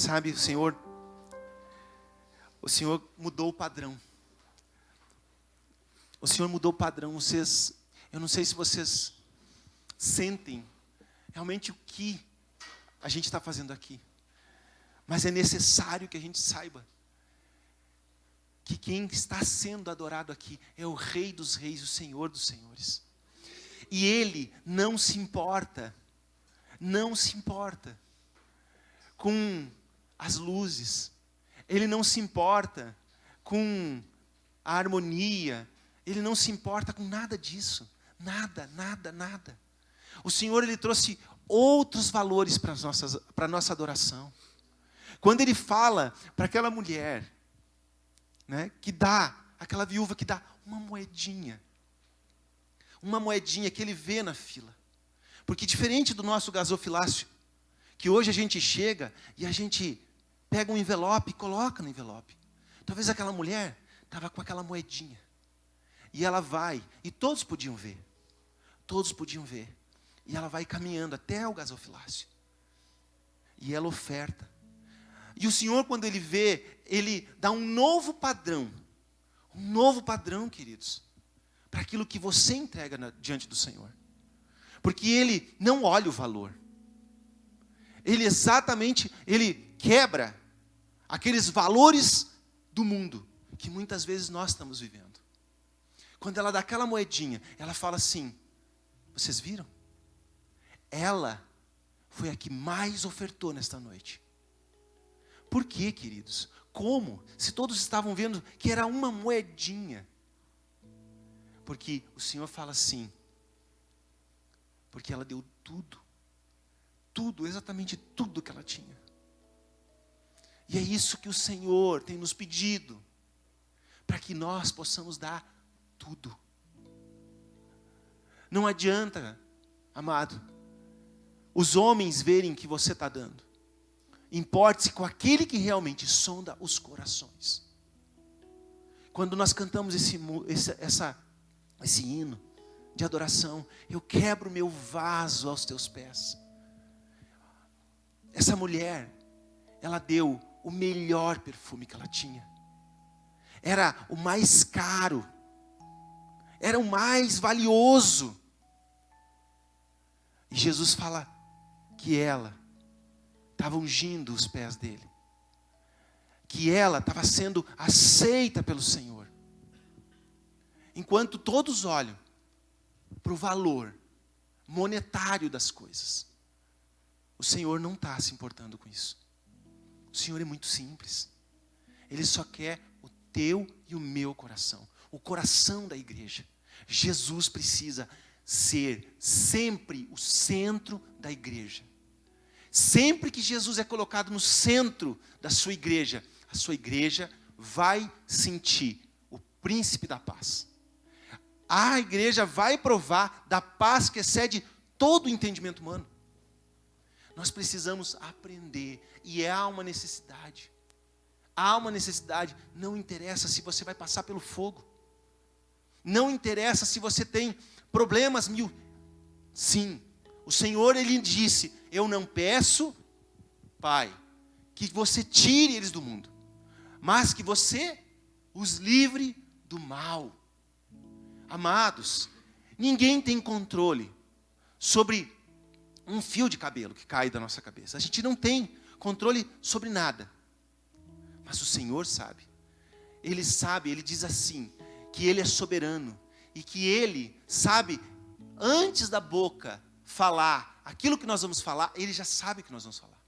Sabe, o Senhor mudou o padrão. O Senhor mudou o padrão. Eu não sei se vocês sentem realmente o que a gente está fazendo aqui. Mas é necessário que a gente saiba que quem está sendo adorado aqui é o Rei dos Reis, o Senhor dos Senhores. E Ele não se importa com as luzes. Ele não se importa com a harmonia. Ele não se importa com nada disso. Nada. O Senhor, Ele trouxe outros valores para a nossa adoração. Quando Ele fala para aquela mulher, né, aquela viúva que dá uma moedinha que Ele vê na fila. Porque diferente do nosso gasofilácio, que hoje a gente chega e a gente pega um envelope e coloca no envelope. Talvez aquela mulher estava com aquela moedinha. E ela vai, e todos podiam ver. E ela vai caminhando até o gasofilácio. E ela oferta. E o Senhor, quando Ele vê, Ele dá um novo padrão. Um novo padrão, queridos. Para aquilo que você entrega diante do Senhor. Porque Ele não olha o valor. Ele quebra aqueles valores do mundo. Que muitas vezes nós estamos vivendo. Quando ela dá aquela moedinha, ela fala assim, vocês viram? Ela foi a que mais ofertou nesta noite. Por quê, queridos? Como? Se todos estavam vendo que era uma moedinha. Porque o Senhor fala assim, porque ela deu tudo, exatamente tudo que ela tinha. E é isso que o Senhor tem nos pedido, para que nós possamos dar tudo. Não adianta, amado, os homens verem que você está dando. Importe-se com aquele que realmente sonda os corações. Quando nós cantamos esse hino de adoração, eu quebro meu vaso aos teus pés. Essa mulher, ela deu o melhor perfume que ela tinha. Era o mais caro. Era o mais valioso. E Jesus fala que ela estava ungindo os pés dele. Que ela estava sendo aceita pelo Senhor. Enquanto todos olham para o valor monetário das coisas, o Senhor não está se importando com isso. O Senhor é muito simples. Ele só quer o teu e o meu coração. O coração da igreja. Jesus precisa ser sempre o centro da igreja. Sempre que Jesus é colocado no centro da sua igreja, a sua igreja vai sentir o príncipe da paz. A igreja vai provar da paz que excede todo o entendimento humano. Nós precisamos aprender, e há uma necessidade. Há uma necessidade, não interessa se você vai passar pelo fogo. Não interessa se você tem problemas mil. Sim, o Senhor, Ele disse, eu não peço, Pai, que você tire eles do mundo, mas que você os livre do mal. Amados, ninguém tem controle sobre um fio de cabelo que cai da nossa cabeça. A gente não tem controle sobre nada. Mas o Senhor sabe. Ele sabe, Ele diz assim, que Ele é soberano. E que Ele sabe, antes da boca falar aquilo que nós vamos falar, Ele já sabe o que nós vamos falar.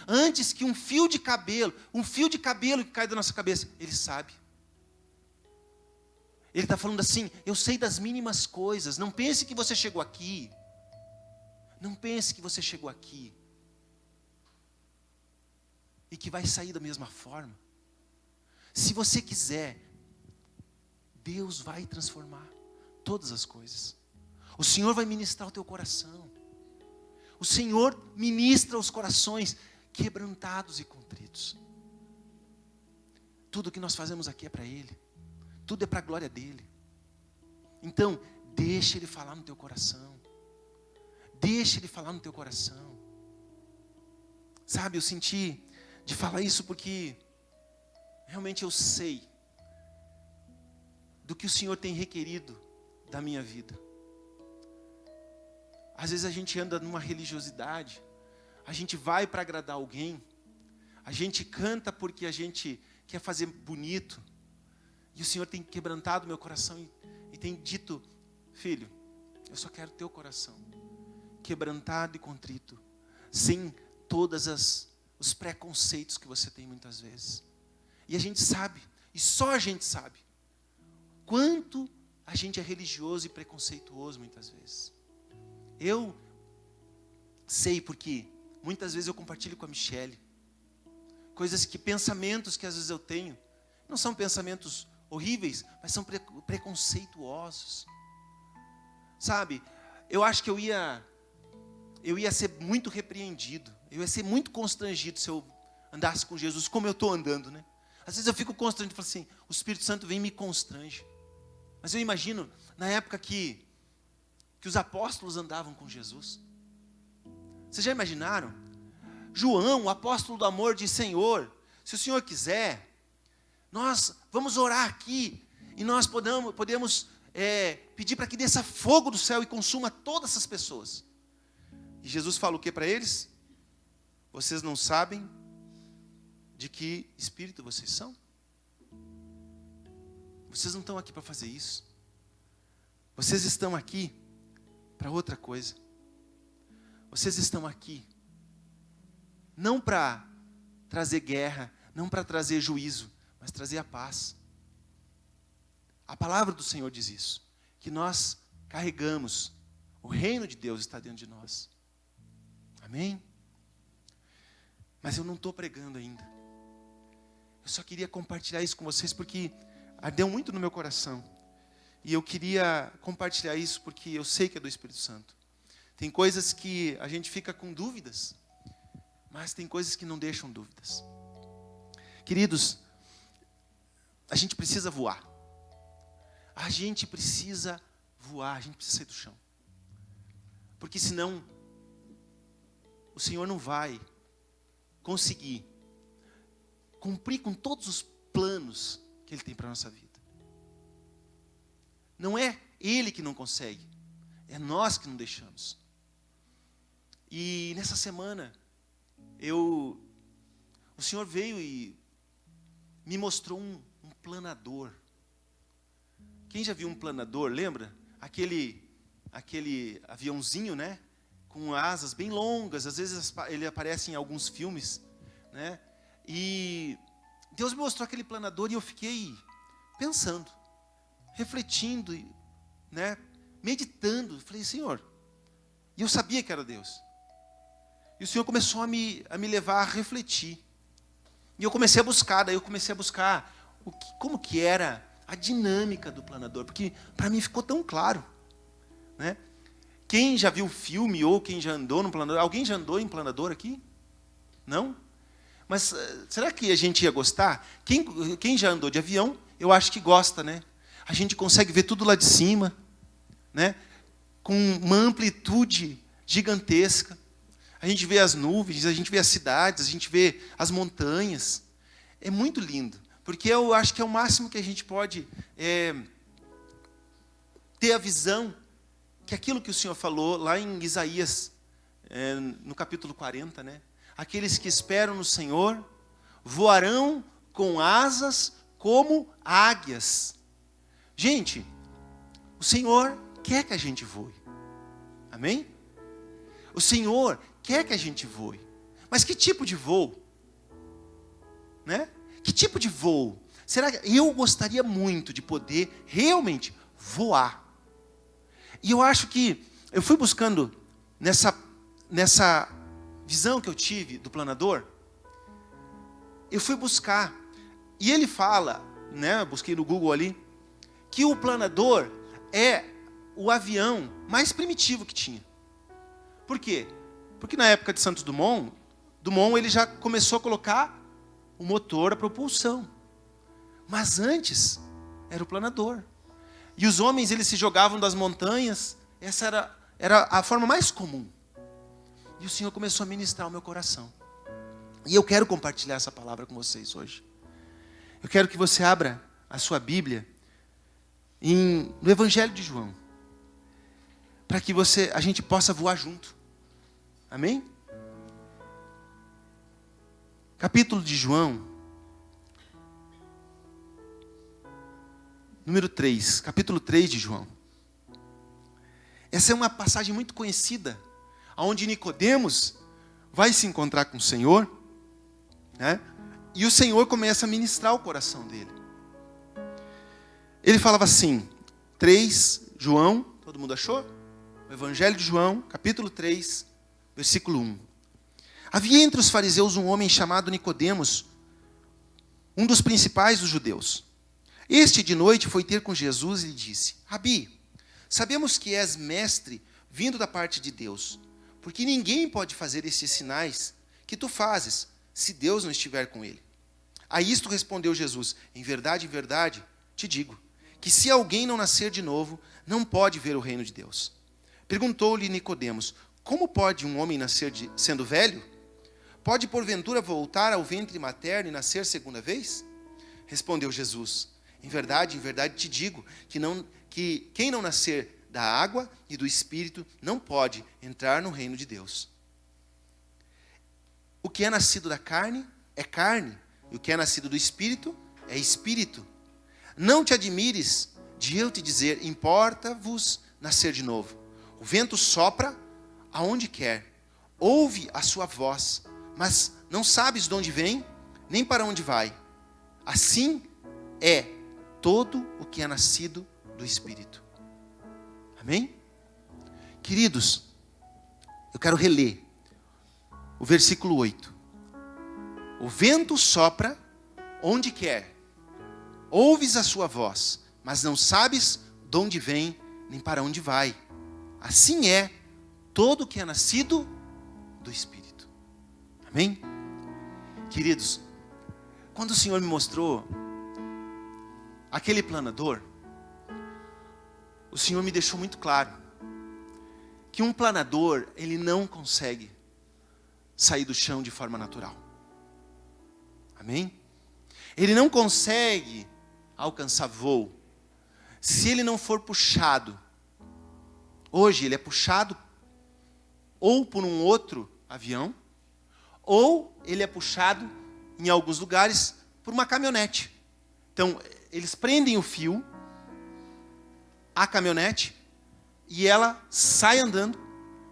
Antes que um fio de cabelo que cai da nossa cabeça, Ele sabe. Ele está falando assim, eu sei das mínimas coisas. Não pense que você chegou aqui. Não pense que você chegou aqui e que vai sair da mesma forma. Se você quiser, Deus vai transformar todas as coisas. O Senhor vai ministrar o teu coração. O Senhor ministra os corações quebrantados e contritos. Tudo que nós fazemos aqui é para Ele. Tudo é para a glória dEle. Então, deixa Ele falar no teu coração. Deixa Ele falar no teu coração. Sabe, eu senti de falar isso porque realmente eu sei do que o Senhor tem requerido da minha vida. Às vezes a gente anda numa religiosidade, a gente vai para agradar alguém, a gente canta porque a gente quer fazer bonito, e o Senhor tem quebrantado meu coração e tem dito: filho, eu só quero teu coração, quebrantado e contrito, sem todos os preconceitos que você tem muitas vezes. E a gente sabe, e só a gente sabe, quanto a gente é religioso e preconceituoso muitas vezes. Eu sei porque muitas vezes eu compartilho com a Michele pensamentos que às vezes eu tenho, não são pensamentos horríveis, mas são preconceituosos. Sabe, eu acho que eu ia ser muito repreendido, eu ia ser muito constrangido se eu andasse com Jesus como eu estou andando, né? Às vezes eu fico constrangido e falo assim: o Espírito Santo vem e me constrange. Mas eu imagino na época que os apóstolos andavam com Jesus. Vocês já imaginaram? João, o apóstolo do amor, diz: Senhor, se o Senhor quiser, nós vamos orar aqui, e nós podemos pedir para que desça fogo do céu e consuma todas essas pessoas. E Jesus fala o que para eles? Vocês não sabem de que espírito vocês são? Vocês não estão aqui para fazer isso. Vocês estão aqui para outra coisa. Vocês estão aqui não para trazer guerra, não para trazer juízo, mas trazer a paz. A palavra do Senhor diz isso, que nós carregamos, o reino de Deus está dentro de nós. Amém? Mas eu não estou pregando ainda. Eu só queria compartilhar isso com vocês porque ardeu muito no meu coração. E eu queria compartilhar isso porque eu sei que é do Espírito Santo. Tem coisas que a gente fica com dúvidas, mas tem coisas que não deixam dúvidas. Queridos, a gente precisa voar. A gente precisa voar, a gente precisa sair do chão. Porque senão, o Senhor não vai conseguir cumprir com todos os planos que Ele tem para a nossa vida. Não é Ele que não consegue, é nós que não deixamos. E nessa semana, o Senhor veio e me mostrou um planador. Quem já viu um planador, lembra? Aquele aviãozinho, né? Com asas bem longas, às vezes ele aparece em alguns filmes, né? E Deus me mostrou aquele planador e eu fiquei pensando, refletindo, né? Meditando. Falei: Senhor, e eu sabia que era Deus. E o Senhor começou a me levar a refletir. E eu comecei a buscar, como que era a dinâmica do planador, porque para mim ficou tão claro, né? Quem já viu o filme ou quem já andou no planador? Alguém já andou em planador aqui? Não? Mas será que a gente ia gostar? Quem já andou de avião, eu acho que gosta, né? A gente consegue ver tudo lá de cima, né? Com uma amplitude gigantesca. A gente vê as nuvens, a gente vê as cidades, a gente vê as montanhas. É muito lindo, porque eu acho que é o máximo que a gente pode ter a visão que aquilo que o Senhor falou lá em Isaías, no capítulo 40, né? Aqueles que esperam no Senhor voarão com asas como águias. Gente, o Senhor quer que a gente voe. Amém? O Senhor quer que a gente voe. Mas que tipo de voo? Né? Que tipo de voo? Será que eu gostaria muito de poder realmente voar? E eu acho que eu fui buscando nessa visão que eu tive do planador, eu fui buscar, e ele fala, né, busquei no Google ali, que o planador é o avião mais primitivo que tinha. Por quê? Porque na época de Santos Dumont ele já começou a colocar o motor a propulsão. Mas antes era o planador. E os homens, eles se jogavam das montanhas, essa era a forma mais comum. E o Senhor começou a ministrar o meu coração. E eu quero compartilhar essa palavra com vocês hoje. Eu quero que você abra a sua Bíblia no Evangelho de João, para que a gente possa voar junto. Amém? Capítulo de João, número 3, capítulo 3 de João. Essa é uma passagem muito conhecida, onde Nicodemos vai se encontrar com o Senhor, né? E o Senhor começa a ministrar o coração dele. Ele falava assim, 3, João, todo mundo achou? O Evangelho de João, capítulo 3, versículo 1. Havia entre os fariseus um homem chamado Nicodemos, um dos principais dos judeus. Este de noite foi ter com Jesus e lhe disse, Rabi, sabemos que és mestre vindo da parte de Deus, porque ninguém pode fazer esses sinais que tu fazes, se Deus não estiver com ele. A isto respondeu Jesus, em verdade, te digo, que se alguém não nascer de novo, não pode ver o reino de Deus. Perguntou-lhe Nicodemos, como pode um homem nascer sendo velho? Pode porventura voltar ao ventre materno e nascer segunda vez? Respondeu Jesus, em verdade, te digo, que quem não nascer da água e do Espírito não pode entrar no reino de Deus. O que é nascido da carne é carne, e o que é nascido do Espírito é Espírito. Não te admires de eu te dizer, importa-vos nascer de novo. O vento sopra aonde quer, ouve a sua voz, mas não sabes de onde vem, nem para onde vai. Assim é todo o que é nascido do Espírito. Amém? Queridos, eu quero reler o versículo 8. O vento sopra onde quer, ouves a sua voz, mas não sabes de onde vem, nem para onde vai. Assim é todo o que é nascido do Espírito. Amém? Queridos, quando o Senhor me mostrou aquele planador, o Senhor me deixou muito claro que um planador, ele não consegue sair do chão de forma natural. Amém? Ele não consegue alcançar voo se ele não for puxado. Hoje ele é puxado ou por um outro avião, ou ele é puxado em alguns lugares por uma caminhonete. Então, eles prendem o fio à caminhonete e ela sai andando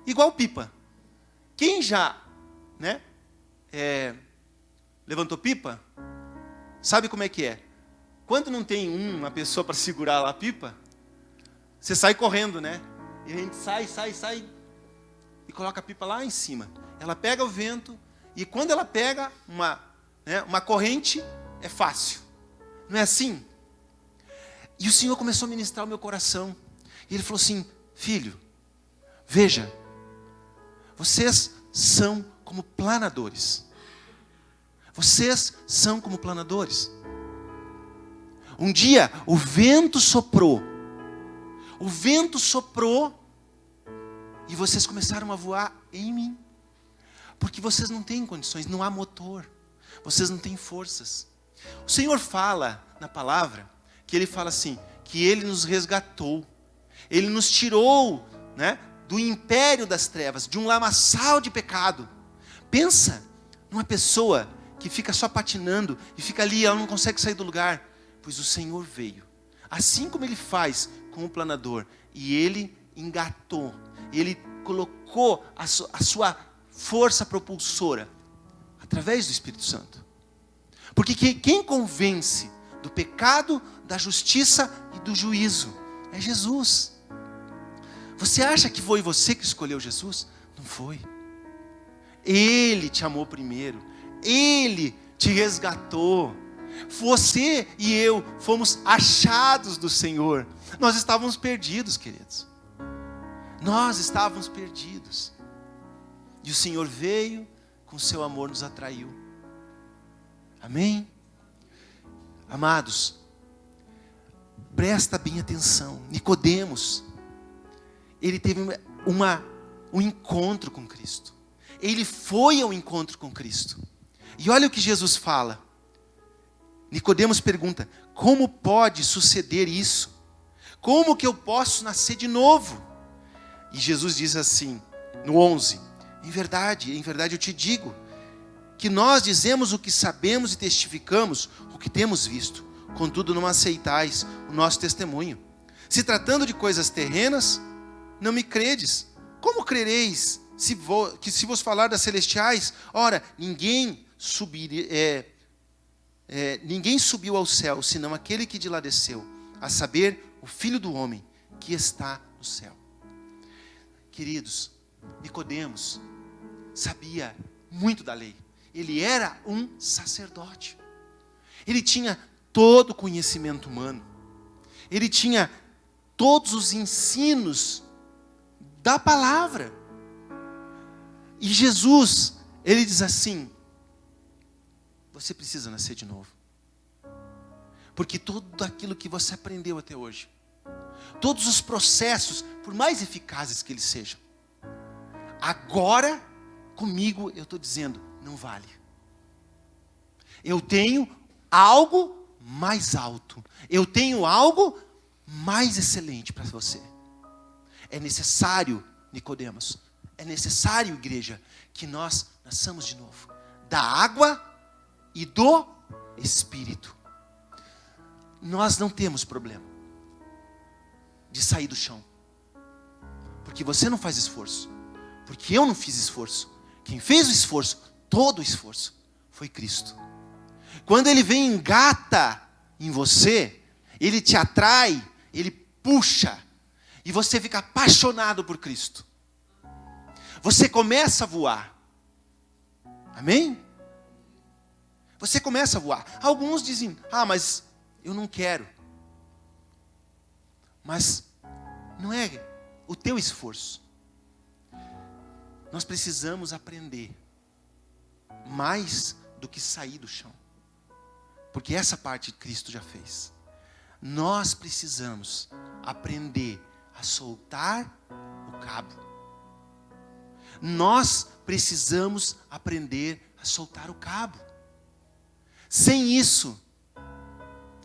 igual pipa. Quem já, levantou pipa, sabe como é que é? Quando não tem uma pessoa para segurar lá a pipa, você sai correndo, né? E a gente sai e coloca a pipa lá em cima. Ela pega o vento e quando ela pega uma corrente, é fácil. Não é assim? E o Senhor começou a ministrar o meu coração. E Ele falou assim, filho, veja, vocês são como planadores. Vocês são como planadores. Um dia o vento soprou. O vento soprou e vocês começaram a voar em mim. Porque vocês não têm condições, não há motor. Vocês não têm forças. O Senhor fala na palavra, que Ele fala assim, que Ele nos resgatou. Ele nos tirou, do império das trevas, de um lamaçal de pecado. Pensa numa pessoa que fica só patinando e fica ali, ela não consegue sair do lugar. Pois o Senhor veio, assim como Ele faz com o planador, e Ele engatou, Ele colocou a sua força propulsora, através do Espírito Santo. Porque quem convence do pecado, da justiça e do juízo é Jesus. Você acha que foi você que escolheu Jesus? Não foi. Ele te amou primeiro, Ele te resgatou. Você e eu fomos achados do Senhor. Nós estávamos perdidos, queridos. Nós estávamos perdidos. E o Senhor veio, com seu amor nos atraiu. Amém? Amados, presta bem atenção. Nicodemos, ele teve um encontro com Cristo. Ele foi ao encontro com Cristo. E olha o que Jesus fala. Nicodemos pergunta: como pode suceder isso? Como que eu posso nascer de novo? E Jesus diz assim, no 11: em verdade eu te digo, que nós dizemos o que sabemos e testificamos o que temos visto. Contudo, não aceitais o nosso testemunho. Se tratando de coisas terrenas, não me credes. Como crereis se vos falar das celestiais? Ora, ninguém subiu ao céu, senão aquele que de lá desceu, a saber, o Filho do Homem, que está no céu. Queridos, Nicodemos sabia muito da lei. Ele era um sacerdote. Ele tinha todo o conhecimento humano. Ele tinha todos os ensinos da palavra. E Jesus, ele diz assim: você precisa nascer de novo. Porque tudo aquilo que você aprendeu até hoje, todos os processos, por mais eficazes que eles sejam, agora, comigo, eu estou dizendo, não vale. Eu tenho algo mais alto. Eu tenho algo mais excelente para você. É necessário, Nicodemos, é necessário, igreja, que nós nasçamos de novo. Da água e do Espírito. Nós não temos problema de sair do chão. Porque você não faz esforço. Porque eu não fiz esforço. Quem fez o esforço, todo o esforço, foi Cristo. Quando Ele vem e engata em você, Ele te atrai, Ele puxa, e você fica apaixonado por Cristo. Você começa a voar. Amém? Você começa a voar. Alguns dizem, mas eu não quero. Mas não é o teu esforço. Nós precisamos aprender mais do que sair do chão. Porque essa parte Cristo já fez. Nós precisamos aprender a soltar o cabo. Nós precisamos aprender a soltar o cabo. Sem isso,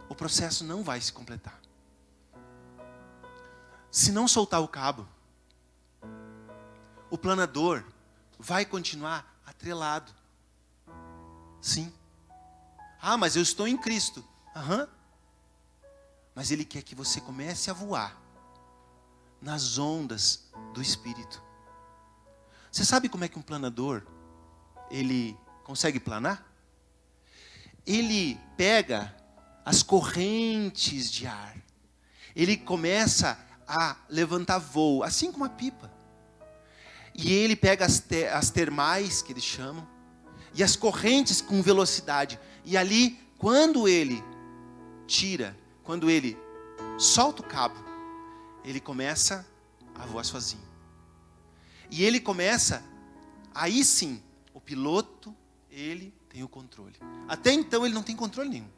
o processo não vai se completar. Se não soltar o cabo, o planador vai continuar atrelado. Sim. Mas eu estou em Cristo. Mas Ele quer que você comece a voar nas ondas do Espírito. Você sabe como é que um planador, ele consegue planar? Ele pega as correntes de ar. Ele começa a levantar voo, assim como a pipa. E ele pega as termais, que eles chamam, e as correntes com velocidade. E ali, quando ele solta o cabo, ele começa a voar sozinho. E ele começa, aí sim, o piloto, ele tem o controle. Até então ele não tem controle nenhum.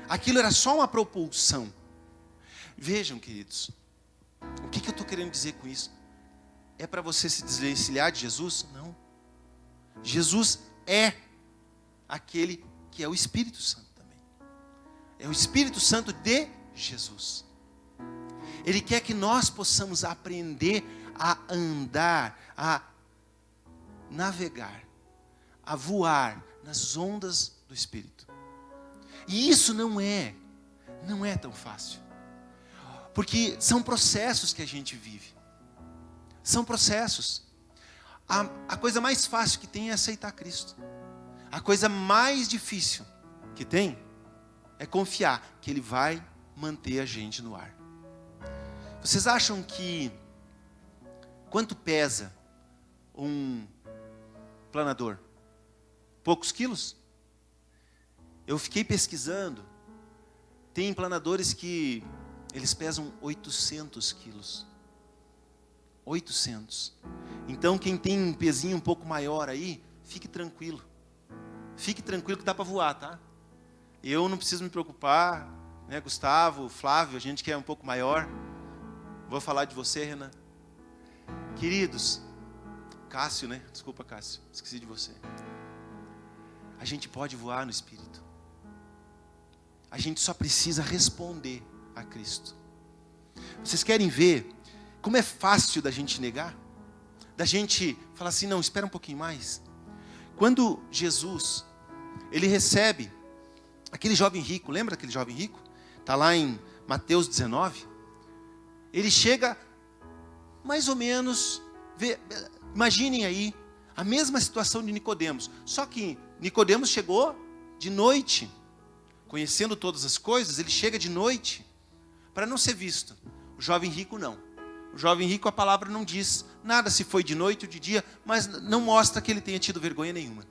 Aquilo era só uma propulsão. Vejam, queridos, o que eu estou querendo dizer com isso? É para você se desvencilhar de Jesus? Não. Jesus é aquele que é o Espírito Santo também. É o Espírito Santo de Jesus. Ele quer que nós possamos aprender a andar, a navegar, a voar nas ondas do Espírito. E isso não é tão fácil. Porque são processos que a gente vive. São processos. A coisa mais fácil que tem é aceitar Cristo. A coisa mais difícil que tem é confiar que Ele vai manter a gente no ar. Vocês acham que quanto pesa um planador? Poucos quilos? Eu fiquei pesquisando. Tem planadores que eles pesam 800 quilos. 800. Então quem tem um pezinho um pouco maior aí, fique tranquilo. Fique tranquilo que dá para voar, tá? Eu não preciso me preocupar, né? Gustavo, Flávio, a gente que é um pouco maior. Vou falar de você, Renan. Queridos, Cássio, né? Desculpa, Cássio, esqueci de você. a gente pode voar no Espírito. A gente só precisa responder a Cristo. Vocês querem ver como é fácil da gente negar? Da gente falar assim, não, espera um pouquinho mais. Quando Jesus, ele recebe aquele jovem rico, lembra aquele jovem rico? Está lá em Mateus 19. Ele chega, mais ou menos, imaginem aí, a mesma situação de Nicodemos. Só que Nicodemos chegou de noite, conhecendo todas as coisas, ele chega de noite, para não ser visto. O jovem rico não. O jovem rico, a palavra não diz nada se foi de noite ou de dia, mas não mostra que ele tenha tido vergonha nenhuma.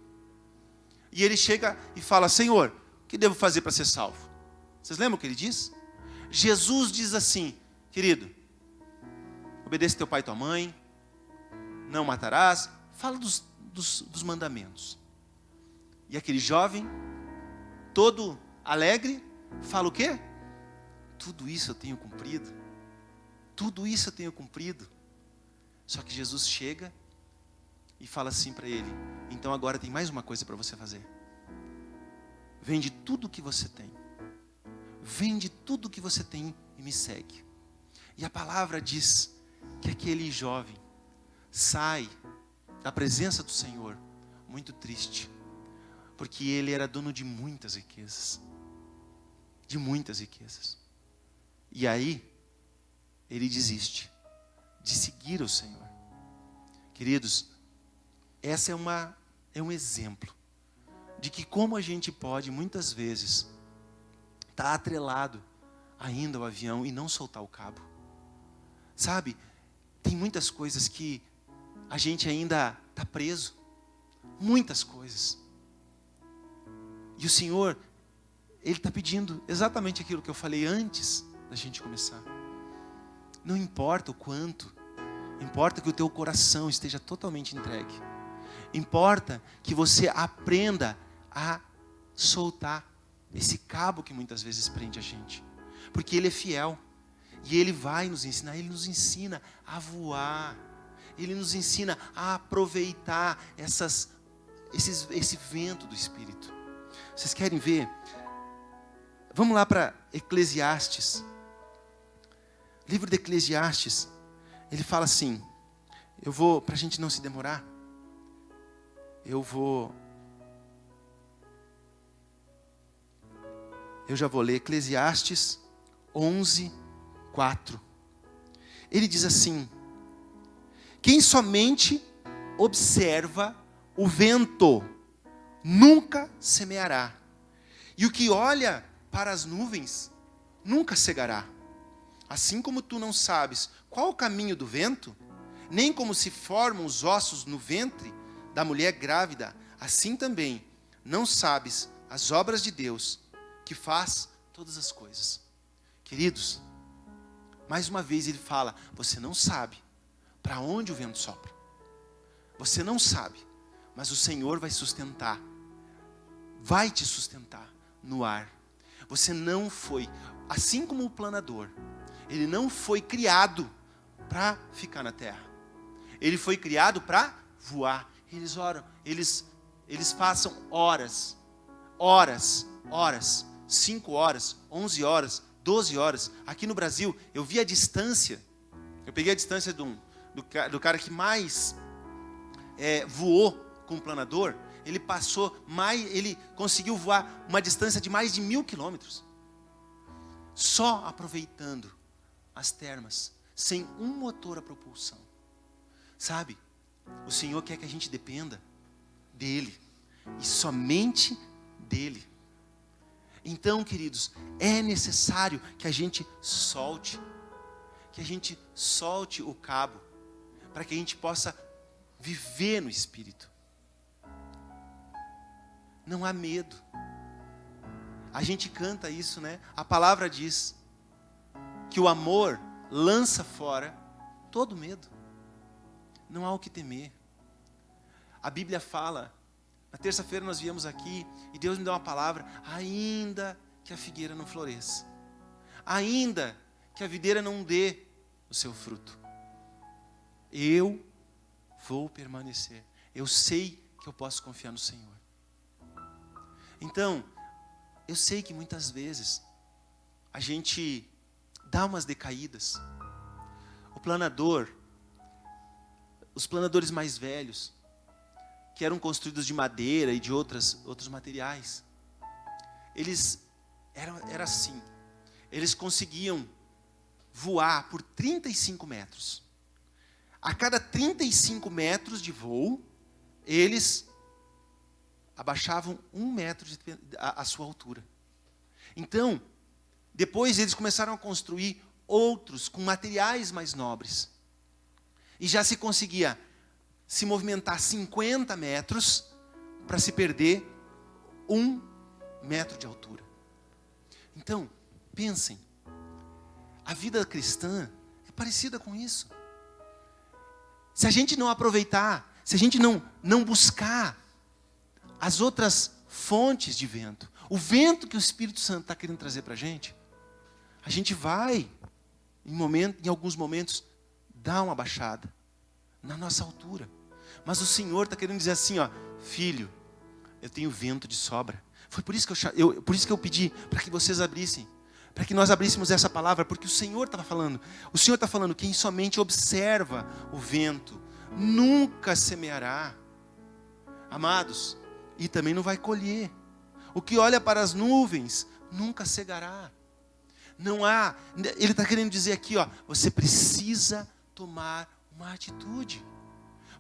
E ele chega e fala, Senhor, o que devo fazer para ser salvo? Vocês lembram o que ele diz? Jesus diz assim, querido, obedeça teu pai e tua mãe, não matarás, fala dos mandamentos. E aquele jovem, todo alegre, fala o quê? Tudo isso eu tenho cumprido. Tudo isso eu tenho cumprido. Só que Jesus chega e fala assim para ele, então agora tem mais uma coisa para você fazer. Vende tudo o que você tem. Vende tudo o que você tem e me segue. E a palavra diz que aquele jovem sai da presença do Senhor muito triste, porque ele era dono de muitas riquezas. De muitas riquezas. E aí, ele desiste de seguir o Senhor. Queridos, essa é um exemplo de que como a gente pode, muitas vezes, estar atrelado ainda ao avião e não soltar o cabo. Sabe, tem muitas coisas que a gente ainda está preso. Muitas coisas. E o Senhor, Ele está pedindo exatamente aquilo que eu falei antes da gente começar. Não importa o quanto, importa que o teu coração esteja totalmente entregue. Importa que você aprenda a soltar esse cabo que muitas vezes prende a gente. Porque Ele é fiel. E Ele vai nos ensinar, Ele nos ensina a voar. Ele nos ensina a aproveitar esse vento do Espírito. Vocês querem ver? Vamos lá para Eclesiastes. Livro de Eclesiastes, ele fala assim, para a gente não se demorar, eu já vou ler Eclesiastes 11:4. Ele diz assim, quem somente observa o vento, nunca semeará, e o que olha para as nuvens, nunca cegará. Assim como tu não sabes qual o caminho do vento, nem como se formam os ossos no ventre da mulher grávida, assim também não sabes as obras de Deus, que faz todas as coisas. Queridos, mais uma vez ele fala, você não sabe para onde o vento sopra. Você não sabe, mas o Senhor vai te sustentar no ar. Você não foi, assim como o planador, ele não foi criado para ficar na terra. Ele foi criado para voar. Eles oram, eles passam horas, 5 horas, 11 horas, 12 horas. Aqui no Brasil, eu vi a distância, eu peguei a distância do cara que mais voou com o planador. Ele conseguiu voar uma distância de mais de 1.000 quilômetros. Só aproveitando as termas, sem um motor a propulsão. Sabe, o Senhor quer que a gente dependa dEle, e somente dEle. Então, queridos, é necessário que a gente solte o cabo, para que a gente possa viver no Espírito. Não há medo. A gente canta isso, né? A palavra diz que o amor lança fora todo medo. Não há o que temer. A Bíblia fala, na terça-feira nós viemos aqui e Deus me deu uma palavra, ainda que a figueira não floresça, ainda que a videira não dê o seu fruto, eu vou permanecer. Eu sei que eu posso confiar no Senhor. Então, eu sei que muitas vezes a gente dá umas decaídas. Os planadores mais velhos, que eram construídos de madeira e de outros materiais, era assim, eles conseguiam voar por 35 metros. A cada 35 metros de voo, eles abaixavam 1 metro a sua altura. Então, depois eles começaram a construir outros com materiais mais nobres. E já se conseguia se movimentar 50 metros para se perder 1 metro de altura. Então, pensem, a vida cristã é parecida com isso. Se a gente não aproveitar, se a gente não buscar as outras fontes de vento, o vento que o Espírito Santo está querendo trazer para a gente vai, em alguns momentos, dar uma baixada na nossa altura. Mas o Senhor está querendo dizer assim, filho, eu tenho vento de sobra. Foi por isso que eu pedi para que vocês abrissem, para que nós abríssemos essa palavra, porque o Senhor estava falando. O Senhor está falando, quem somente observa o vento, nunca semeará. Amados, e também não vai colher. O que olha para as nuvens, nunca cegará. Ele está querendo dizer aqui, você precisa tomar uma atitude.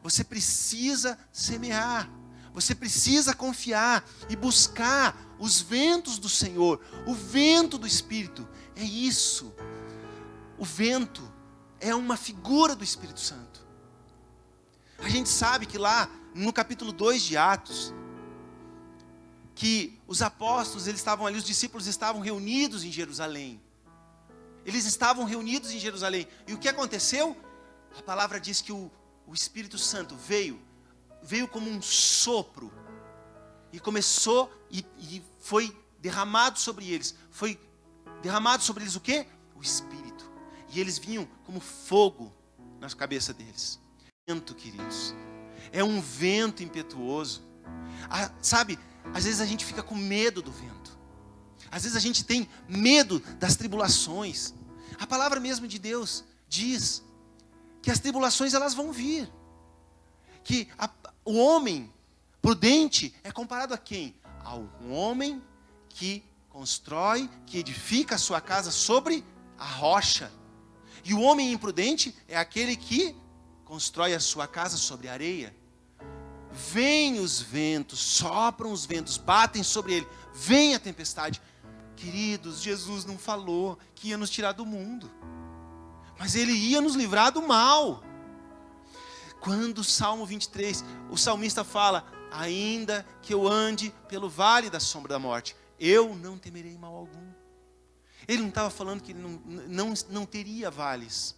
Você precisa semear. Você precisa confiar e buscar os ventos do Senhor, o vento do Espírito. É isso. O vento é uma figura do Espírito Santo. A gente sabe que lá no capítulo 2 de Atos, que os apóstolos, eles estavam ali, os discípulos estavam reunidos em Jerusalém. Eles estavam reunidos em Jerusalém. E o que aconteceu? A palavra diz que o Espírito Santo veio como um sopro. E começou e foi derramado sobre eles. Foi derramado sobre eles o quê? O Espírito. E eles vinham como fogo na cabeça deles. Vento, queridos. É um vento impetuoso. Sabe, às vezes a gente fica com medo do vento. Às vezes a gente tem medo das tribulações. A palavra mesmo de Deus diz que as tribulações elas vão vir. Que o homem prudente é comparado a quem? A um homem que constrói, que edifica a sua casa sobre a rocha. E o homem imprudente é aquele que constrói a sua casa sobre a areia. Vêm os ventos, sopram os ventos, batem sobre ele, vem a tempestade. Queridos, Jesus não falou que ia nos tirar do mundo, mas Ele ia nos livrar do mal. Quando o Salmo 23, o salmista fala, ainda que eu ande pelo vale da sombra da morte, eu não temerei mal algum. Ele não estava falando que ele não teria vales.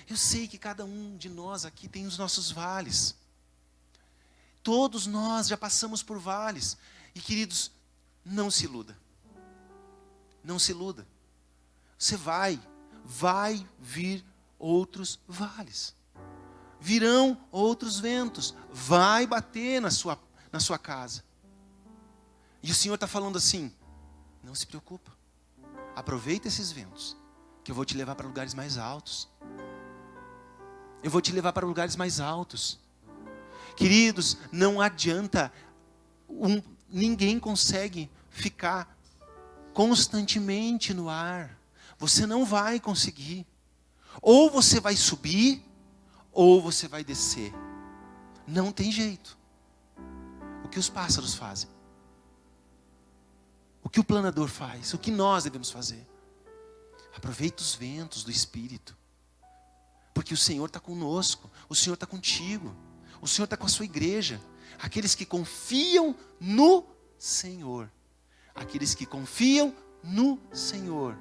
Eu sei que cada um de nós aqui tem os nossos vales. Todos nós já passamos por vales. E queridos, não se iluda. Não se iluda. Você vai vir outros vales. Virão outros ventos. Vai bater na sua casa. E o Senhor está falando assim, não se preocupa. Aproveita esses ventos, que eu vou te levar para lugares mais altos. Eu vou te levar para lugares mais altos. Queridos, não adianta, ninguém consegue ficar constantemente no ar. Você não vai conseguir. Ou você vai subir, ou você vai descer. Não tem jeito. O que os pássaros fazem? O que o planador faz? O que nós devemos fazer? Aproveita os ventos do Espírito. Porque o Senhor está conosco. O Senhor está contigo. O Senhor está com a sua igreja. Aqueles que confiam no Senhor. Aqueles que confiam no Senhor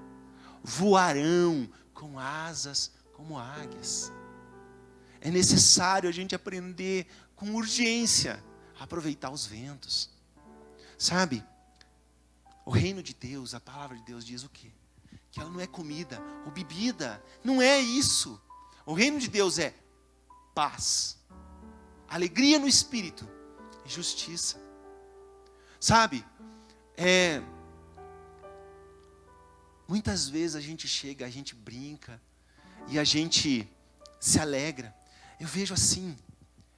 voarão com asas como águias. É necessário a gente aprender com urgência a aproveitar os ventos. Sabe? O reino de Deus, a palavra de Deus diz o quê? Que ela não é comida ou bebida. Não é isso. O reino de Deus é paz, alegria no Espírito e justiça. Sabe? Muitas vezes a gente chega, a gente brinca e a gente se alegra. Eu vejo assim,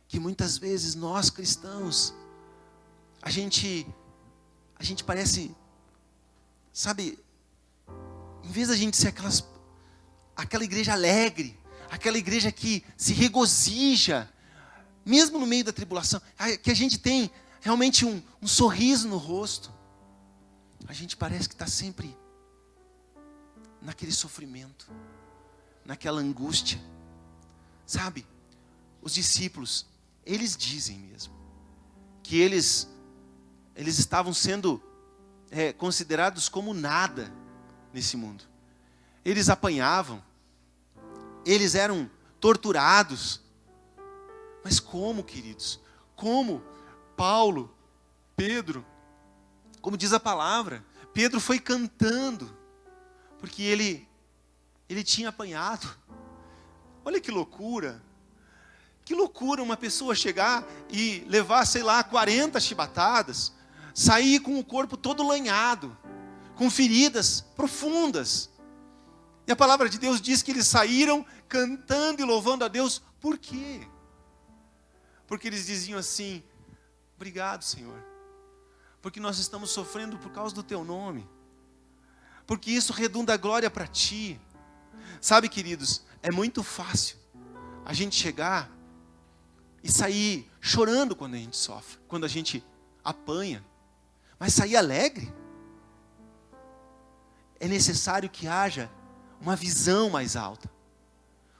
que muitas vezes nós cristãos, a gente parece, sabe, em vez da gente ser aquela igreja alegre, aquela igreja que se regozija, mesmo no meio da tribulação, que a gente tem realmente um sorriso no rosto, a gente parece que está sempre naquele sofrimento, naquela angústia, sabe? Os discípulos, eles dizem mesmo, que eles estavam sendo considerados como nada nesse mundo. Eles apanhavam, eles eram torturados. Mas como, queridos? Como Paulo, Pedro, como diz a palavra, Pedro foi cantando, porque ele tinha apanhado. Olha que loucura. Que loucura uma pessoa chegar e levar, 40 chibatadas, sair com o corpo todo lanhado, com feridas profundas. E a palavra de Deus diz que eles saíram cantando e louvando a Deus. Por quê? Porque eles diziam assim: obrigado, Senhor, porque nós estamos sofrendo por causa do Teu nome, porque isso redunda a glória para Ti. Sabe, queridos, é muito fácil a gente chegar e sair chorando quando a gente sofre, quando a gente apanha, mas sair alegre. É necessário que haja uma visão mais alta.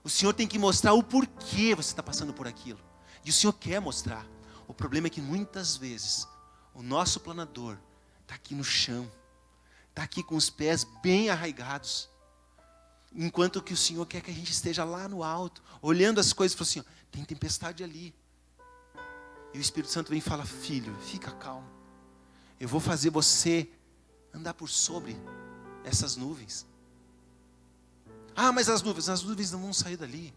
O Senhor tem que mostrar o porquê você está passando por aquilo. E o Senhor quer mostrar. O problema é que muitas vezes o nosso planador está aqui no chão, está aqui com os pés bem arraigados, enquanto que o Senhor quer que a gente esteja lá no alto, olhando as coisas e fala assim: ó, tem tempestade ali. E o Espírito Santo vem e fala: filho, fica calmo. Eu vou fazer você andar por sobre essas nuvens. Ah, mas as nuvens não vão sair dali.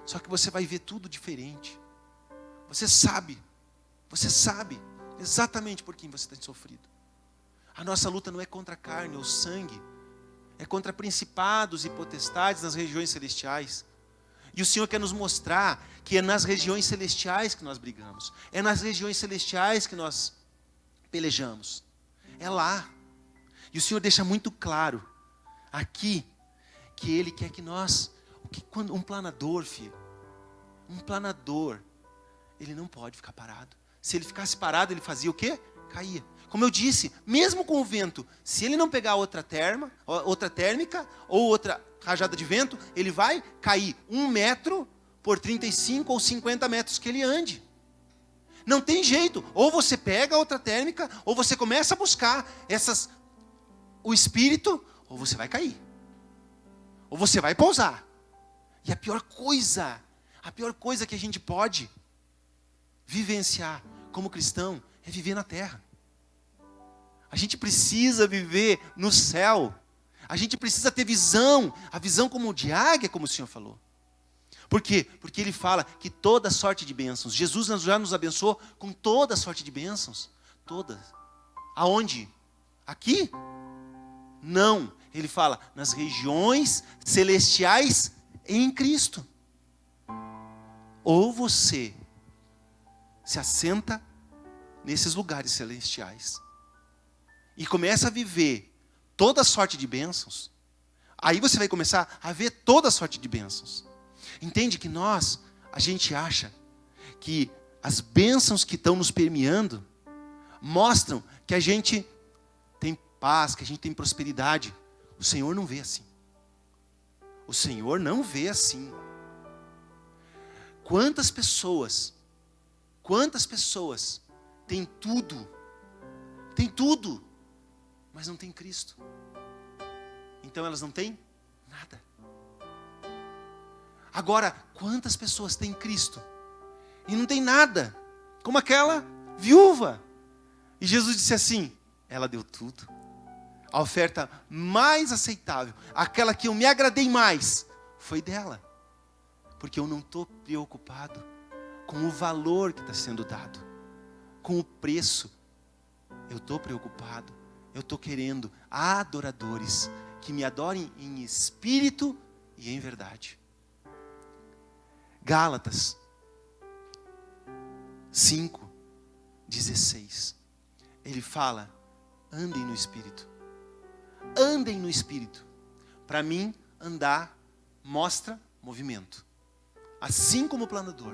Só que você vai ver tudo diferente. Você sabe exatamente por quem você tem sofrido. A nossa luta não é contra a carne ou sangue, é contra principados e potestades nas regiões celestiais. E o Senhor quer nos mostrar que é nas regiões celestiais que nós brigamos, é nas regiões celestiais que nós pelejamos, é lá. E o Senhor deixa muito claro aqui que Ele quer que nós, quando um planador, filho, um planador, ele não pode ficar parado. Se ele ficasse parado, ele fazia o quê? Caía. Como eu disse, mesmo com o vento, se ele não pegar outra térmica ou outra rajada de vento, ele vai cair 1 metro por 35 ou 50 metros que ele ande. Não tem jeito. Ou você pega outra térmica, ou você começa a buscar o espírito, ou você vai cair. Ou você vai pousar. E a pior coisa que a gente pode vivenciar como cristão é viver na terra. A gente precisa viver no céu. A gente precisa ter visão, a visão como de águia, como o Senhor falou. Por quê? Porque Ele fala que toda sorte de bênçãos, Jesus já nos abençoou com toda sorte de bênçãos. Todas. Aonde? Aqui? Não. Ele fala nas regiões celestiais em Cristo. Ou você se assenta nesses lugares celestiais e começa a viver toda sorte de bênçãos, aí você vai começar a ver toda sorte de bênçãos. Entende que a gente acha que as bênçãos que estão nos permeando mostram que a gente tem paz, que a gente tem prosperidade. O Senhor não vê assim. O Senhor não vê assim. Quantas pessoas têm tudo, mas não têm Cristo? Então elas não têm nada. Agora, quantas pessoas têm Cristo e não têm nada? Como aquela viúva. E Jesus disse assim: ela deu tudo. A oferta mais aceitável, aquela que eu me agradei mais, foi dela. Porque eu não estou preocupado com o valor que está sendo dado, com o preço. eu estou preocupado, eu estou querendo adoradores que me adorem em espírito e em verdade. Gálatas 5:16. Ele fala: andem no espírito. Andem no espírito. Para mim, andar mostra movimento. Assim como o planador.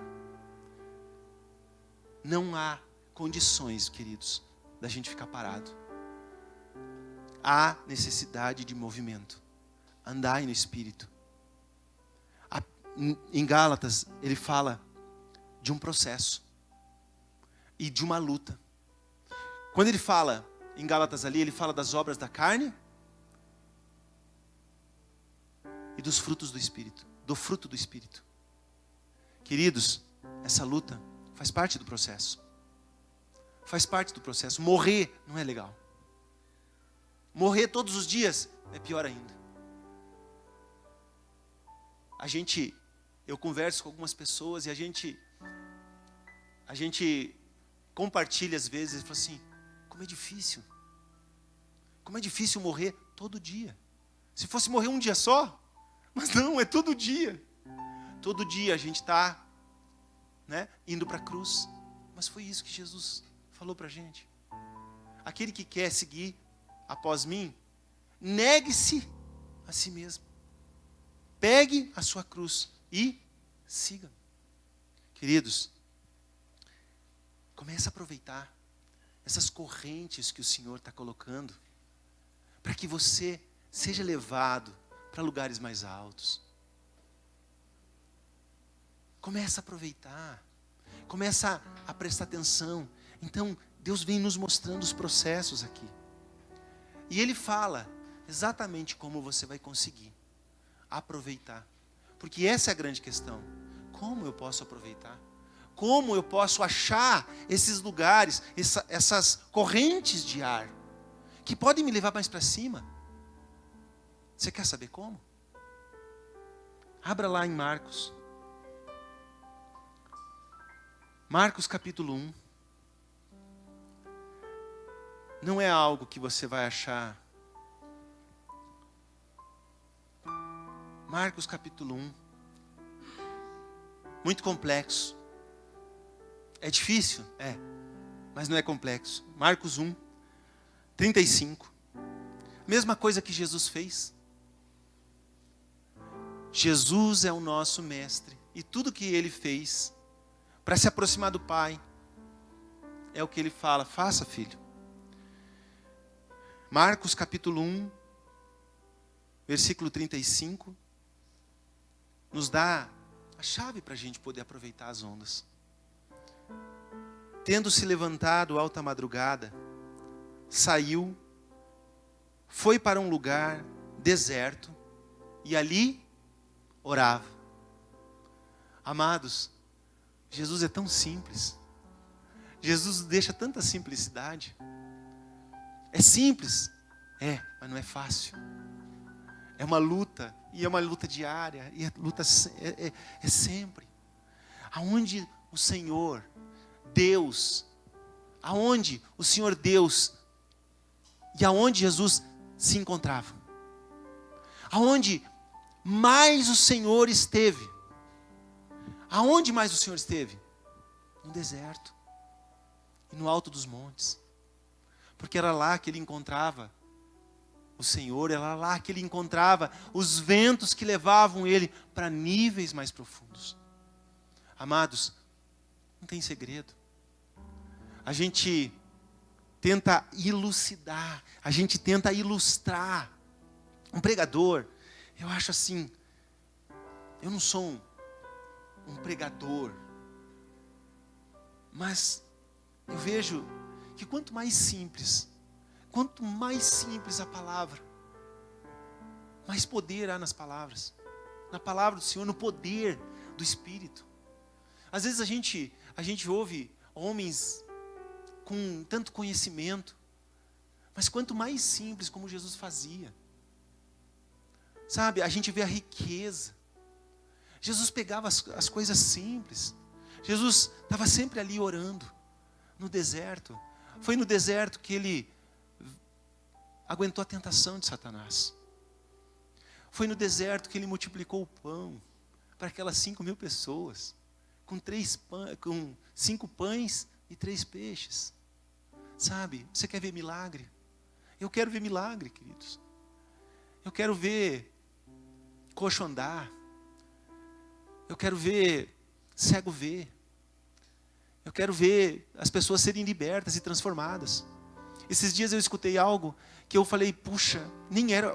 Não há condições, queridos, da gente ficar parado. Há necessidade de movimento. Andai no espírito. Em Gálatas, ele fala de um processo e de uma luta. Quando ele fala em Gálatas ali, ele fala das obras da carne e dos frutos do Espírito, do fruto do Espírito. Queridos, essa luta faz parte do processo. Faz parte do processo. Morrer não é legal. Morrer todos os dias é pior ainda. Eu converso com algumas pessoas e a gente compartilha às vezes e fala assim: como é difícil. Como é difícil morrer todo dia. Se fosse morrer um dia só, mas não, é todo dia. Todo dia a gente está, indo para a cruz. Mas foi isso que Jesus falou para a gente. Aquele que quer seguir após mim, negue-se a si mesmo. Pegue a sua cruz e siga. Queridos, comece a aproveitar essas correntes que o Senhor está colocando, para que você seja levado para lugares mais altos. Comece a aproveitar. Comece a prestar atenção. Então, Deus vem nos mostrando os processos aqui. E Ele fala exatamente como você vai conseguir aproveitar. Porque essa é a grande questão. Como eu posso aproveitar? Como eu posso achar esses lugares, essas correntes de ar, que podem me levar mais para cima? Você quer saber como? Abra lá em Marcos. Marcos capítulo 1. Não é algo que você vai achar. Marcos capítulo 1. Muito complexo. É difícil? É. Mas não é complexo. Marcos 1, 35. Mesma coisa que Jesus fez. Jesus é o nosso mestre. E tudo que Ele fez para se aproximar do Pai é o que Ele fala: faça, filho. Marcos capítulo 1, versículo 35, nos dá a chave para a gente poder aproveitar as ondas. Tendo se levantado alta madrugada, saiu, foi para um lugar deserto e ali orava. Amados, Jesus é tão simples. Jesus deixa tanta simplicidade. É simples? É, mas não é fácil. É uma luta, e é uma luta diária, e a luta é sempre. Aonde o Senhor Deus, aonde o Senhor Deus e aonde Jesus se encontrava? Aonde mais o Senhor esteve? Aonde mais o Senhor esteve? No deserto e no alto dos montes. Porque era lá que Ele encontrava o Senhor, era lá que Ele encontrava os ventos que levavam Ele para níveis mais profundos. Amados, não tem segredo. A gente tenta elucidar, a gente tenta ilustrar. Um pregador, eu acho assim, eu não sou um pregador, mas eu vejo que quanto mais simples a palavra, mais poder há nas palavras. Na palavra do Senhor, no poder do Espírito. Às vezes a gente ouve homens com tanto conhecimento, mas quanto mais simples, como Jesus fazia. Sabe, a gente vê a riqueza. Jesus pegava as coisas simples. Jesus estava sempre ali orando, no deserto, Foi no deserto que ele aguentou a tentação de Satanás. Foi no deserto que ele multiplicou o pão para aquelas 5.000 pessoas, com 5 pães e 3 peixes. Sabe, você quer ver milagre? Eu quero ver milagre, queridos. Eu quero ver coxo andar. Eu quero ver cego ver. Eu quero ver as pessoas serem libertas e transformadas. Esses dias eu escutei algo que eu falei, puxa, nem era,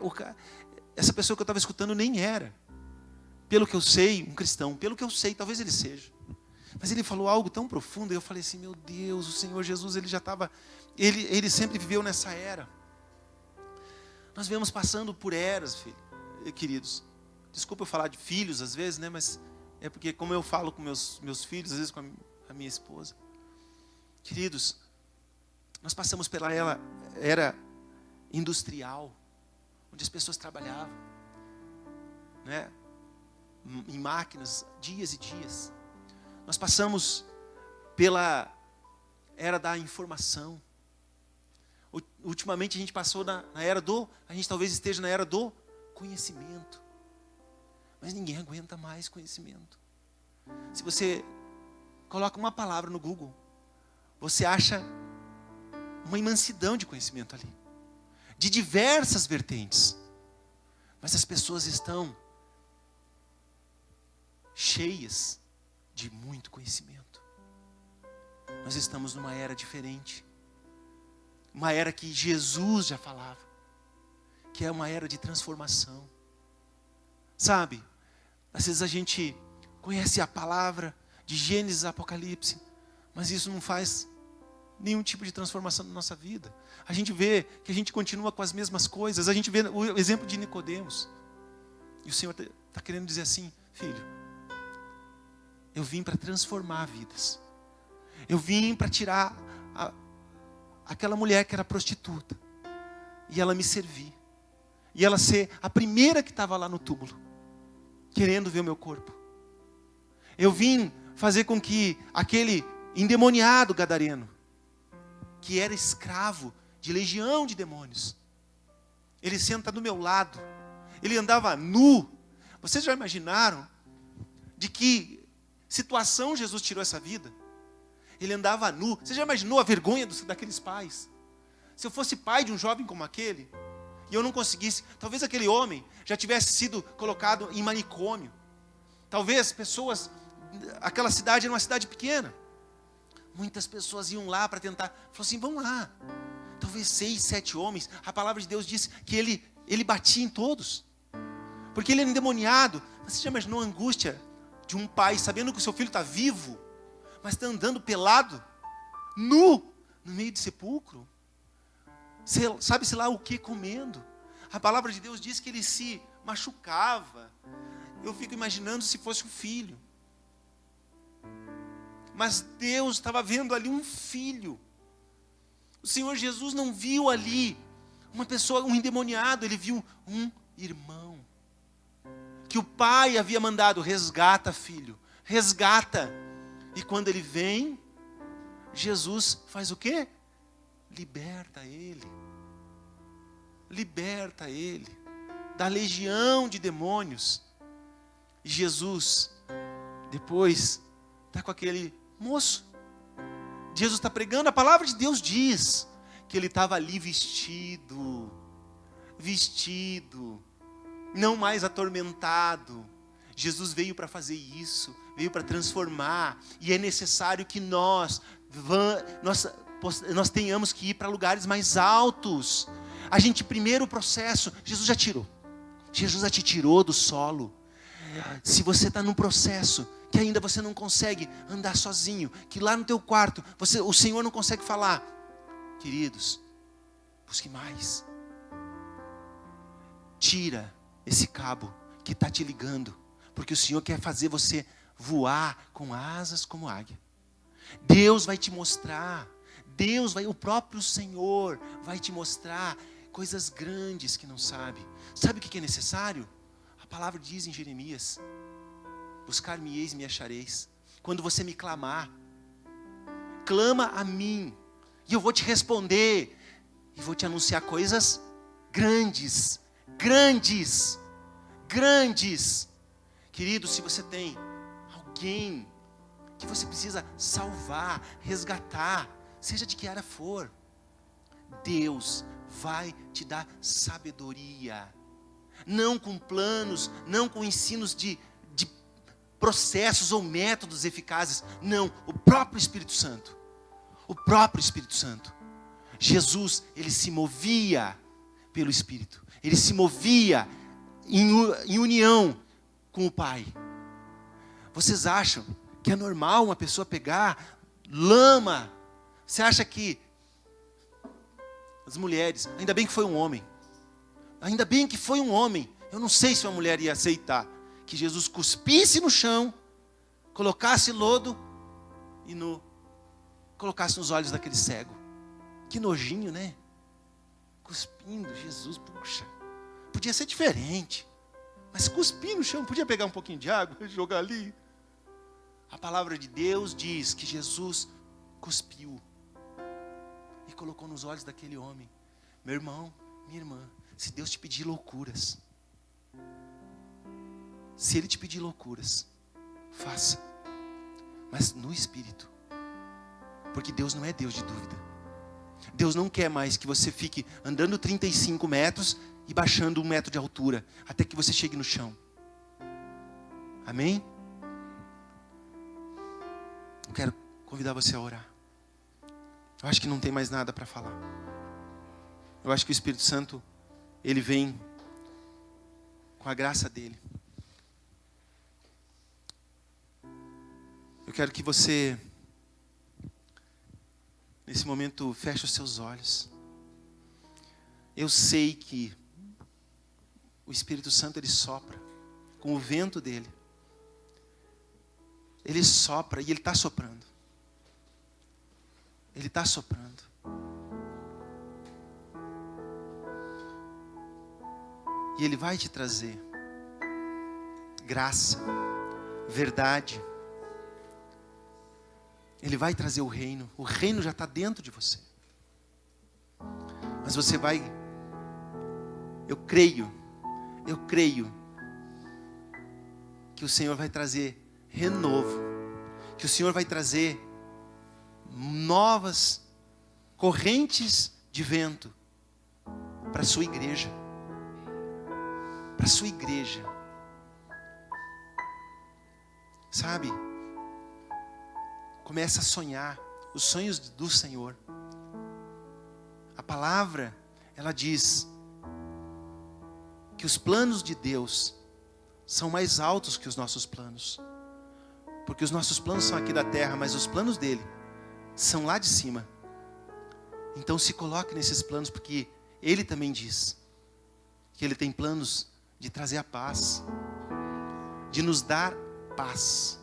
essa pessoa que eu estava escutando nem era, pelo que eu sei, um cristão, pelo que eu sei, talvez ele seja. Mas ele falou algo tão profundo, e eu falei assim, meu Deus, o Senhor Jesus, ele já estava, ele sempre viveu nessa era. Nós viemos passando por eras, queridos. Desculpa eu falar de filhos às vezes, né? Mas é porque como eu falo com meus filhos, às vezes com a minha esposa. Queridos, nós passamos pela era industrial, onde as pessoas trabalhavam, né? Em máquinas, dias e dias. Nós passamos pela era da informação. Ultimamente a gente passou na era a gente talvez esteja na era do conhecimento. Mas ninguém aguenta mais conhecimento. Se você coloca uma palavra no Google, você acha uma imensidão de conhecimento ali, de diversas vertentes. Mas as pessoas estão cheias de muito conhecimento. Nós estamos numa era diferente. Uma era que Jesus já falava, que é uma era de transformação. Sabe, às vezes a gente conhece a palavra de Gênesis a Apocalipse, mas isso não faz nenhum tipo de transformação na nossa vida. A gente vê que a gente continua com as mesmas coisas. A gente vê o exemplo de Nicodemos. E o Senhor está querendo dizer assim, filho, eu vim para transformar vidas. Eu vim para tirar aquela mulher que era prostituta e ela me servir. E ela ser a primeira que estava lá no túmulo, querendo ver o meu corpo. Eu vim fazer com que aquele endemoniado gadareno, que era escravo de legião de demônios, ele senta do meu lado, ele andava nu. Vocês já imaginaram de que situação Jesus tirou essa vida? Ele andava nu. Você já imaginou a vergonha daqueles pais? Se eu fosse pai de um jovem como aquele, e eu não conseguisse, talvez aquele homem já tivesse sido colocado em manicômio. Talvez aquela cidade era uma cidade pequena. Muitas pessoas iam lá para tentar, falou assim, vamos lá. Talvez 6, 7 homens. A palavra de Deus diz que ele batia em todos. Porque ele era endemoniado. Você já imaginou a angústia de um pai sabendo que o seu filho está vivo, mas está andando pelado, nu, no meio de sepulcro? Sabe-se lá o que comendo. A palavra de Deus diz que ele se machucava. Eu fico imaginando se fosse um filho. Mas Deus estava vendo ali um filho. O Senhor Jesus não viu ali uma pessoa, um endemoniado. Ele viu um irmão. Que o pai havia mandado, resgata filho, resgata. E quando ele vem, Jesus faz o quê? Liberta ele. Liberta ele da legião de demônios. E Jesus, depois, está com aquele moço. Jesus está pregando, a palavra de Deus diz que ele estava ali vestido, não mais atormentado. Jesus veio para fazer isso, veio para transformar, e é necessário que nós tenhamos que ir para lugares mais altos. A gente, primeiro o processo, Jesus já te tirou do solo. Se você está num processo que ainda você não consegue andar sozinho, que lá no teu quarto, o Senhor não consegue falar, queridos, busque mais. Tira esse cabo que está te ligando, porque o Senhor quer fazer você voar com asas como águia. Deus vai te mostrar, o próprio Senhor vai te mostrar coisas grandes que não sabe. Sabe o que é necessário? A palavra diz em Jeremias, buscar-me-eis e me achareis, quando você me clamar. Clama a mim, E eu vou te responder. E vou te anunciar coisas grandes. Grandes. Grandes. Querido, se você tem alguém que você precisa salvar, resgatar, seja de que área for, Deus vai te dar sabedoria. Não com planos, não com ensinos de processos ou métodos eficazes. Não, o próprio Espírito Santo. O próprio Espírito Santo. Jesus, ele se movia pelo Espírito. Ele se movia em união com o Pai. Vocês acham que é normal uma pessoa pegar lama? Você acha que as mulheres, ainda bem que foi um homem. Ainda bem que foi um homem. Eu não sei se uma mulher ia aceitar que Jesus cuspisse no chão, colocasse lodo e colocasse nos olhos daquele cego. Que nojinho, né? Cuspindo, Jesus, puxa. Podia ser diferente. Mas cuspir no chão, podia pegar um pouquinho de água e jogar ali. A palavra de Deus diz que Jesus cuspiu e colocou nos olhos daquele homem. Meu irmão, minha irmã, se Deus te pedir loucuras, se Ele te pedir loucuras, faça. Mas no Espírito. Porque Deus não é Deus de dúvida. Deus não quer mais que você fique andando 35 metros e baixando 1 metro de altura, até que você chegue no chão. Amém? Eu quero convidar você a orar. Eu acho que não tem mais nada para falar. Eu acho que o Espírito Santo, ele vem com a graça dele. Eu quero que você, nesse momento, feche os seus olhos. Eu sei que o Espírito Santo, ele sopra com o vento dele. Ele sopra e ele está soprando. Ele está soprando. E ele vai te trazer graça, verdade. Ele vai trazer o reino. O reino já está dentro de você. Mas você vai... Eu creio que o Senhor vai trazer renovo. Que o Senhor vai trazer novas correntes de vento para a sua igreja. Para a sua igreja. Sabe? Começa a sonhar os sonhos do Senhor. A palavra, ela diz que os planos de Deus são mais altos que os nossos planos. Porque os nossos planos são aqui da terra, mas os planos dele são lá de cima. Então se coloque nesses planos, porque ele também diz que ele tem planos de trazer a paz, de nos dar paz.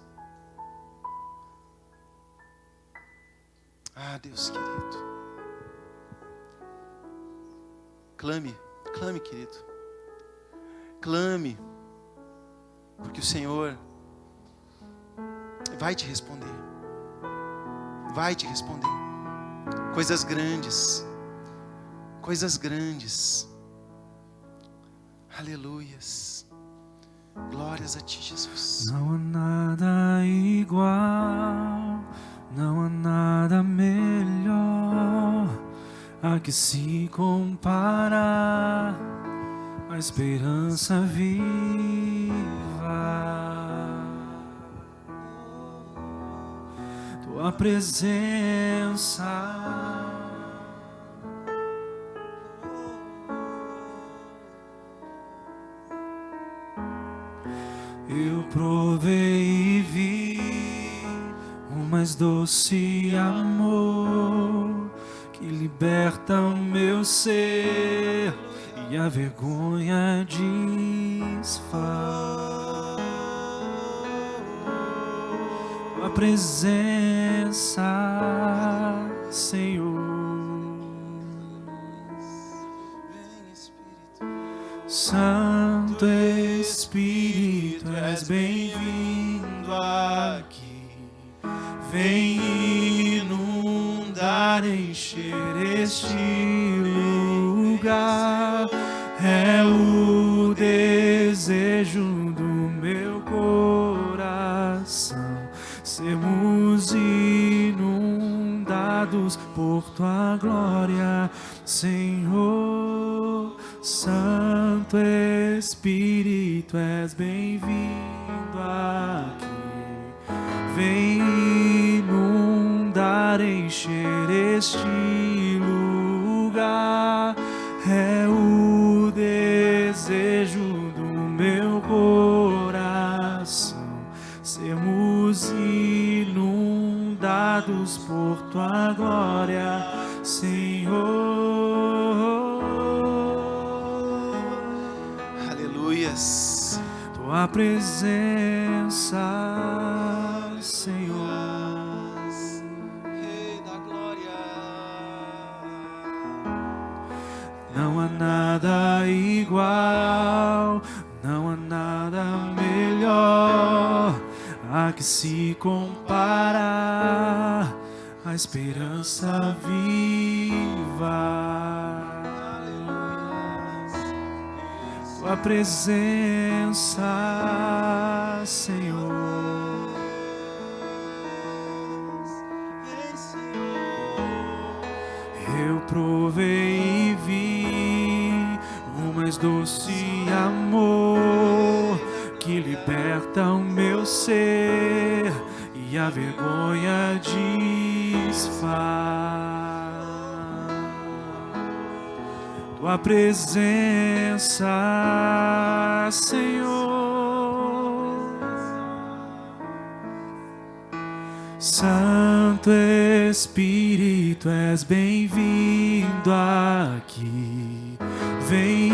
Ah, Deus querido. Clame, querido. Clame, porque o Senhor vai te responder. Vai te responder. Coisas grandes. Coisas grandes. Aleluias. Glórias a ti, Jesus. Não há nada igual, não há nada melhor a que se comparar a esperança viva. Tua presença eu provei e vi o mais doce amor que liberta o meu ser e a vergonha desfaz. Tua presença, Senhor. Santo Espírito, és bem-vindo aqui. Vem inundar encher este lugar. É o desejo do meu coração, sermos inundados por tua glória, Senhor. Santo Espírito, és bem-vindo aqui. Vem inundar, encher este lugar. É o desejo do meu coração, sermos inundados por tua glória, Senhor. Aleluias. Tua presença, Senhor. Rei da glória. Não há nada igual, não há nada melhor a que se compara a esperança viva. Tua presença, Senhor. Eu provei e vi o mais doce amor que liberta o meu ser e a vergonha desfaz. Tua presença, Senhor. Santo Espírito, és bem-vindo aqui. Vem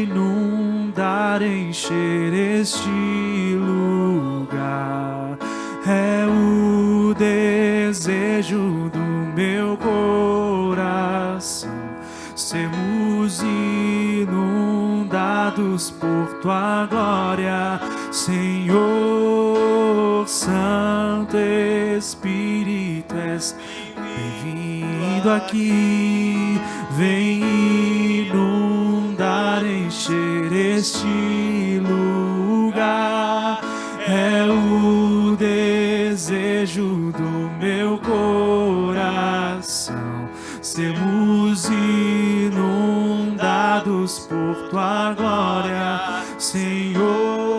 inundar, encher este lugar. É o desejo do meu coração, sermos inundados por tua glória, Senhor. Santo Espírito, és bem-vindo aqui. Vem inundar, encher este lugar. É o desejo do meu coração, sermos inundados por tua glória, Senhor.